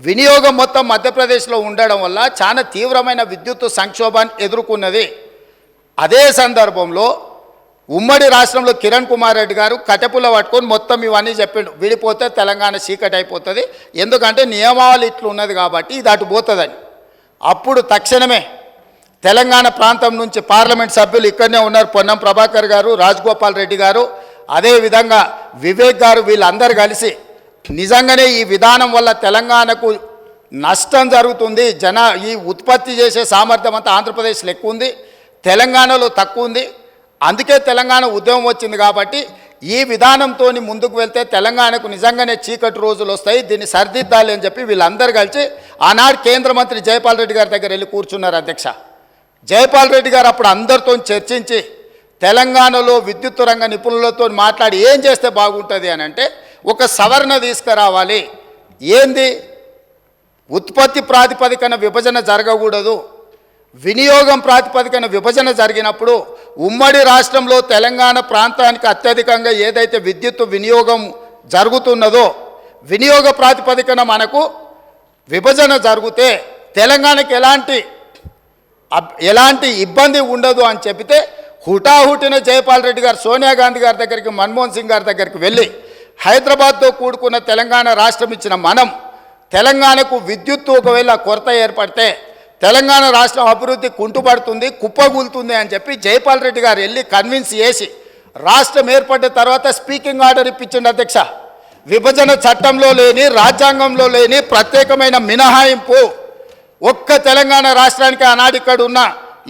వినియోగం మొత్తం మధ్యప్రదేశ్లో ఉండడం వల్ల చాలా తీవ్రమైన విద్యుత్ సంక్షోభాన్ని ఎదుర్కొన్నది. అదే సందర్భంలో ఉమ్మడి రాష్ట్రంలో కిరణ్ కుమార్ రెడ్డి గారు కట్టెపుల్ల పట్టుకొని మొత్తం ఇవన్నీ చెప్పిండు, విడిపోతే తెలంగాణ చీకటి అయిపోతుంది, ఎందుకంటే నియమావళి ఇట్లు ఉన్నది కాబట్టి ఇది అటు పోతుందని. అప్పుడు తక్షణమే తెలంగాణ ప్రాంతం నుంచి పార్లమెంట్ సభ్యులు ఇక్కడనే ఉన్నారు, పొన్నం ప్రభాకర్ గారు, రాజగోపాల్ రెడ్డి గారు, అదేవిధంగా వివేక్ గారు, వీళ్ళందరూ కలిసి నిజంగానే ఈ విధానం వల్ల తెలంగాణకు నష్టం జరుగుతుంది, ఈ ఉత్పత్తి చేసే సామర్థ్యం అంతా ఆంధ్రప్రదేశ్లో ఎక్కువ ఉంది, తెలంగాణలో తక్కువ ఉంది, అందుకే తెలంగాణ ఉద్యమం వచ్చింది కాబట్టి ఈ విధానంతో ముందుకు వెళ్తే తెలంగాణకు నిజంగానే చీకటి రోజులు వస్తాయి, దీన్ని సరిదిద్దాలి అని చెప్పి వీళ్ళందరూ కలిసి ఆనాడు కేంద్ర మంత్రి జైపాల్ రెడ్డి గారి దగ్గర వెళ్ళి కూర్చున్నారు. అధ్యక్ష, జైపాల్ రెడ్డి గారు అప్పుడు అందరితో చర్చించి తెలంగాణలో విద్యుత్ రంగ నిపుణులతో మాట్లాడి ఏం చేస్తే బాగుంటుంది అని అంటే ఒక సవరణ తీసుకురావాలి. ఏంది? ఉత్పత్తి ప్రాతిపదికన విభజన జరగకూడదు, వినియోగం ప్రాతిపదికన విభజన జరిగినప్పుడు ఉమ్మడి రాష్ట్రంలో తెలంగాణ ప్రాంతానికి అత్యధికంగా ఏదైతే విద్యుత్ వినియోగం జరుగుతున్నదో వినియోగ ప్రాతిపదికన మనకు విభజన జరిగితే తెలంగాణకి ఎలాంటి ఇబ్బంది ఉండదు అని చెబితే హుటాహుటిన జైపాల్ రెడ్డి గారు సోనియా గాంధీ గారి దగ్గరికి, మన్మోహన్ సింగ్ గారి దగ్గరికి వెళ్ళి హైదరాబాద్తో కూడుకున్న తెలంగాణ రాష్ట్రం ఇచ్చిన మనం తెలంగాణకు విద్యుత్తు ఒకవేళ కొరత ఏర్పడితే తెలంగాణ రాష్ట్రం అభివృద్ధి కుంటుపడుతుంది, కుప్పగూలుతుంది అని చెప్పి జైపాల్ రెడ్డి గారు వెళ్ళి కన్విన్స్ చేసి రాష్ట్రం ఏర్పడ్డ తర్వాత స్పీకింగ్ ఆర్డర్ ఇప్పించింది. అధ్యక్ష, విభజన చట్టంలో లేని, రాజ్యాంగంలో లేని ప్రత్యేకమైన మినహాయింపు ఒక్క తెలంగాణ రాష్ట్రానికి ఆనాడు ఇక్కడ ఉన్న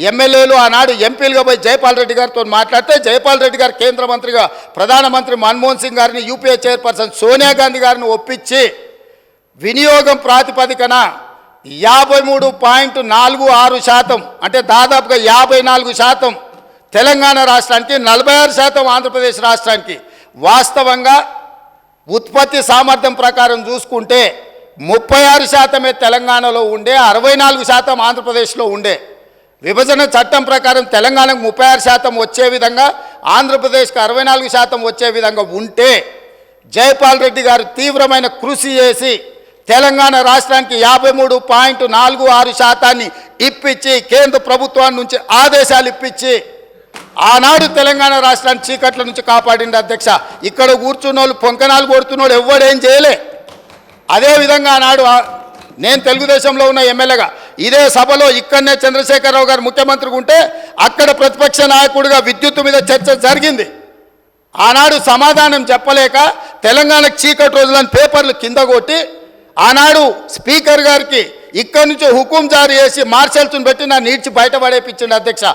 ఎమ్మెల్యేలు ఆనాడు ఎంపీలుగా పోయి జైపాల్ రెడ్డి గారితో మాట్లాడితే జైపాల్ రెడ్డి గారు కేంద్ర మంత్రిగా ప్రధానమంత్రి మన్మోహన్ సింగ్ గారిని, యూపీఏ చైర్పర్సన్ సోనియా గాంధీ గారిని ఒప్పించి వినియోగం ప్రాతిపదికన 53.46% అంటే దాదాపుగా 54% తెలంగాణ రాష్ట్రానికి, 46% ఆంధ్రప్రదేశ్ రాష్ట్రానికి. వాస్తవంగా ఉత్పత్తి సామర్థ్యం ప్రకారం చూసుకుంటే 36% తెలంగాణలో ఉండే, 64% ఆంధ్రప్రదేశ్లో ఉండే. విభజన చట్టం ప్రకారం తెలంగాణకు 36% వచ్చే విధంగా, ఆంధ్రప్రదేశ్కి 64% వచ్చే విధంగా ఉంటే జైపాల్ రెడ్డి గారు తీవ్రమైన కృషి చేసి తెలంగాణ రాష్ట్రానికి 53.46% ఇప్పించి కేంద్ర ప్రభుత్వం నుంచి ఆదేశాలు ఇప్పించి ఆనాడు తెలంగాణ రాష్ట్రాన్ని చీకట్ల నుంచి కాపాడింది. అధ్యక్ష, ఇక్కడ కూర్చున్న వాళ్ళు పొంకనాలు కొడుతున్నాడు ఎవడేం చేయలే. అదేవిధంగా ఆనాడు నేను తెలుగుదేశంలో ఉన్న ఎమ్మెల్యేగా ఇదే సభలో ఇక్కడనే చంద్రశేఖరరావు గారు ముఖ్యమంత్రిగా ఉంటే అక్కడ ప్రతిపక్ష నాయకుడిగా విద్యుత్తు మీద చర్చ జరిగింది. ఆనాడు సమాధానం చెప్పలేక తెలంగాణకు చీకటి రోజులని పేపర్లు కింద కొట్టి ఆనాడు స్పీకర్ గారికి ఇక్కడి నుంచి హుకుం జారీ చేసి మార్షల్స్ని పెట్టి నా నీడ్చి బయటపడేపించింది. అధ్యక్ష,